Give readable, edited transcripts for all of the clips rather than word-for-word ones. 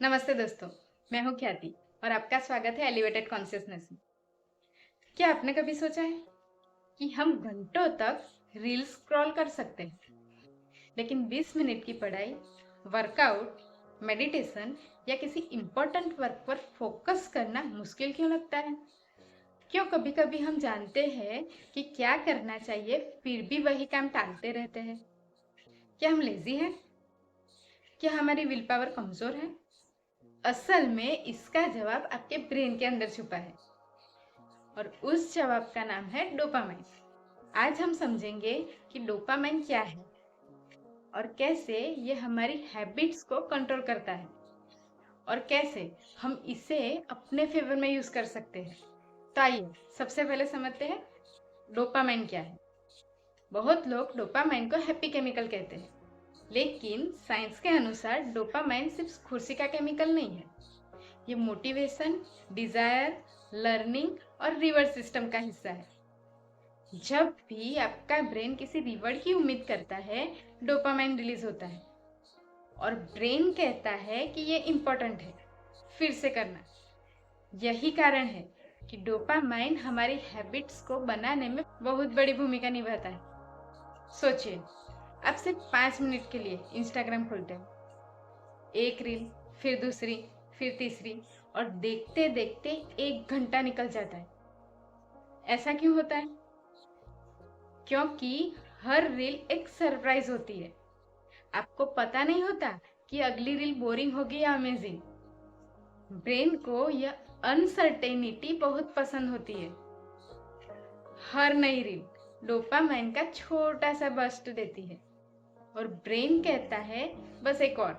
नमस्ते दोस्तों, मैं हूँ ख्याति और आपका स्वागत है एलिवेटेड कॉन्शियसनेस में। क्या आपने कभी सोचा है कि हम घंटों तक रील स्क्रॉल कर सकते हैं, लेकिन 20 मिनट की पढ़ाई, वर्कआउट, मेडिटेशन या किसी इम्पोर्टेंट वर्क पर फोकस करना मुश्किल क्यों लगता है? क्यों कभी कभी हम जानते हैं कि क्या करना चाहिए, फिर भी वही काम टालते रहते हैं? क्या हम लेजी हैं? क्या हमारी विल पावर कमजोर है? असल में इसका जवाब आपके ब्रेन के अंदर छुपा है और उस जवाब का नाम है डोपामाइन। आज हम समझेंगे कि डोपामाइन क्या है और कैसे ये हमारी हैबिट्स को कंट्रोल करता है और कैसे हम इसे अपने फेवर में यूज कर सकते हैं। तो आइए सबसे पहले समझते हैं डोपामाइन क्या है। बहुत लोग डोपामाइन को हैप्पी केमिकल कहते हैं, लेकिन साइंस के अनुसार डोपामाइन सिर्फ खुशी का केमिकल नहीं है। ये मोटिवेशन, डिजायर, लर्निंग और रिवॉर्ड सिस्टम का हिस्सा है। जब भी आपका ब्रेन किसी रिवॉर्ड की उम्मीद करता है, डोपामाइन रिलीज होता है और ब्रेन कहता है कि ये इम्पोर्टेंट है, फिर से करना। यही कारण है कि डोपामाइन हमारी हैबिट्स को बनाने में बहुत बड़ी भूमिका निभाता है। सोचिए, आप सिर्फ 5 मिनट के लिए इंस्टाग्राम खोलते हो, एक रील, फिर दूसरी, फिर तीसरी और देखते देखते 1 घंटा निकल जाता है। ऐसा क्यों होता है? क्योंकि हर रील एक सरप्राइज होती है। आपको पता नहीं होता कि अगली रील बोरिंग होगी या अमेजिंग। ब्रेन को यह अनसर्टेनिटी बहुत पसंद होती है। हर नई रील डोपामाइन का छोटा सा बस्ट देती है और ब्रेन कहता है बस एक और,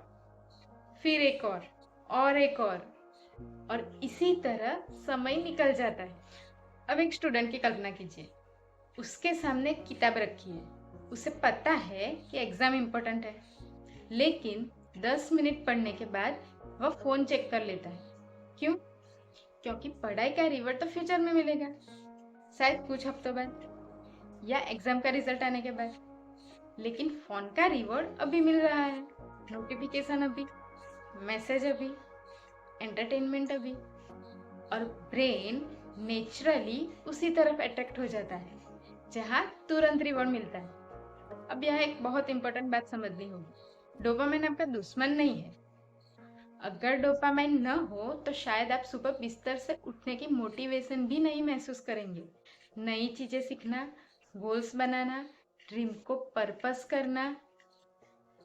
फिर एक और एक और इसी तरह समय निकल जाता है। अब एक स्टूडेंट की कल्पना कीजिए, उसके सामने एक किताब रखी है, उसे पता है कि एग्जाम इम्पोर्टेंट है, लेकिन 10 मिनट पढ़ने के बाद वह फोन चेक कर लेता है। क्यों? क्योंकि पढ़ाई का रिवॉर्ड तो फ्यूचर में मिलेगा, शायद कुछ हफ्तों बाद या एग्जाम का रिजल्ट आने के बाद, लेकिन फोन का रिवॉर्ड अभी मिल रहा है, नोटिफिकेशन अभी, मैसेज अभी, एंटरटेनमेंट अभी, और ब्रेन नेचुरली उसी तरफ अट्रैक्ट हो जाता है जहाँ तुरंत रिवॉर्ड मिलता है। अब यहाँ एक बहुत इंपॉर्टेंट बात समझनी होगी, डोपामाइन आपका दुश्मन नहीं है। अगर डोपामाइन न हो तो शायद आप सुबह बिस्तर से उठने की मोटिवेशन भी नहीं महसूस करेंगे। नई चीजें सीखना, गोल्स बनाना, ड्रीम को पर्पस करना,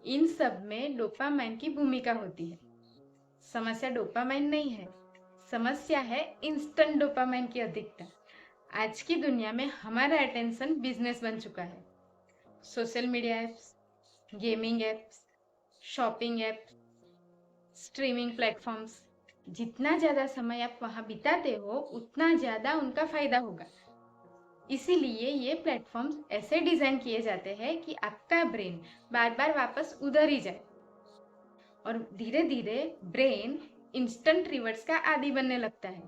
इन सब में डोपामाइन की भूमिका होती है। समस्या डोपामाइन नहीं है, समस्या है इंस्टेंट डोपामाइन की अधिकता। आज की दुनिया में हमारा अटेंशन बिजनेस बन चुका है। Social media apps, gaming apps, shopping apps, streaming platforms, जितना ज़्यादा समय आप वहाँ बिताते हो उतना ज़्यादा उनका फायदा होगा। इसीलिए ये प्लेटफॉर्म्स ऐसे डिज़ाइन किए जाते हैं कि आपका ब्रेन बार बार वापस उधर ही जाए और धीरे धीरे ब्रेन इंस्टेंट रिवॉर्ड्स का आदी बनने लगता है।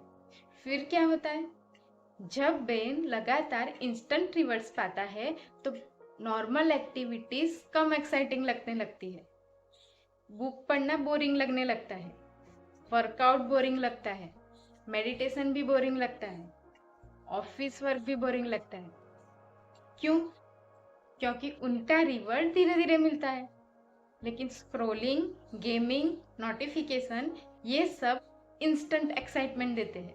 फिर क्या होता है? जब ब्रेन लगातार इंस्टेंट रिवॉर्ड्स पाता है तो नॉर्मल एक्टिविटीज कम एक्साइटिंग लगने लगती है। बुक पढ़ना बोरिंग लगने लगता है, वर्कआउट बोरिंग लगता है, मेडिटेशन भी बोरिंग लगता है, ऑफिस वर्क भी बोरिंग लगता है। क्यों? क्योंकि उनका रिवॉर्ड धीरे धीरे मिलता है, लेकिन स्क्रोलिंग, गेमिंग, नोटिफिकेशन ये सब इंस्टेंट एक्साइटमेंट देते हैं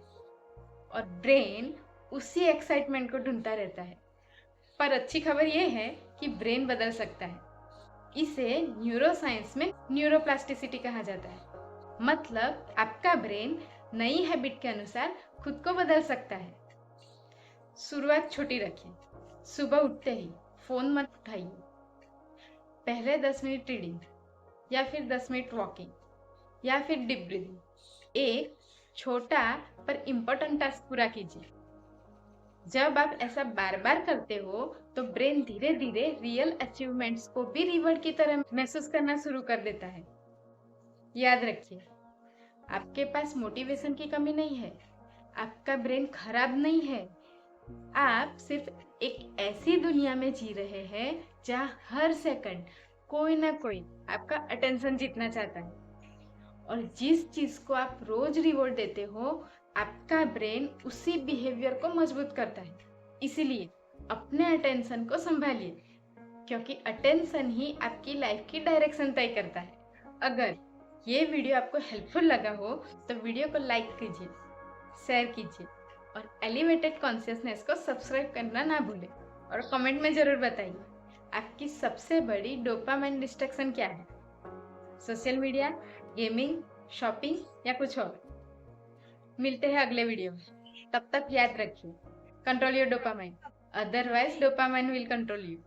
और ब्रेन उसी एक्साइटमेंट को ढूंढता रहता है। पर अच्छी खबर यह है कि ब्रेन बदल सकता है। इसे न्यूरोसाइंस में न्यूरोप्लास्टिसिटी कहा जाता है। मतलब आपका ब्रेन नई हैबिट के अनुसार खुद को बदल सकता है। शुरुआत छोटी रखिए, सुबह उठते ही फोन मत उठाइए। पहले 10 मिनट रीडिंग या फिर 10 मिनट वॉकिंग या फिर डीप ब्रीदिंग। एक छोटा पर इम्पोर्टेंट टास्क पूरा कीजिए। जब आप ऐसा बार बार करते हो तो ब्रेन धीरे धीरे रियल अचीवमेंट्स को भी रिवॉर्ड की तरह महसूस करना शुरू कर देता है। याद रखिए, आपके पास मोटिवेशन की कमी नहीं है, आपका ब्रेन खराब नहीं है। आप सिर्फ एक ऐसी दुनिया में जी रहे हैं जहाँ हर सेकंड कोई ना कोई आपका अटेंशन जीतना चाहता है और जिस चीज को आप रोज रिवॉर्ड देते हो, आपका ब्रेन उसी बिहेवियर को मजबूत करता है। इसीलिए अपने अटेंशन को संभालिए, क्योंकि अटेंशन ही आपकी लाइफ की डायरेक्शन तय करता है। अगर ये वीडियो आपको हेल्पफुल लगा हो तो वीडियो को लाइक कीजिए, शेयर कीजिए और एलिवेटेड कॉन्शियसनेस को सब्सक्राइब करना ना भूलें। और कमेंट में जरूर बताइए आपकी सबसे बड़ी डोपामाइन डिस्ट्रैक्शन क्या है, सोशल मीडिया, गेमिंग, शॉपिंग या कुछ और। मिलते हैं अगले वीडियो में, तब तक याद रखिए, control your dopamine, otherwise dopamine will control you.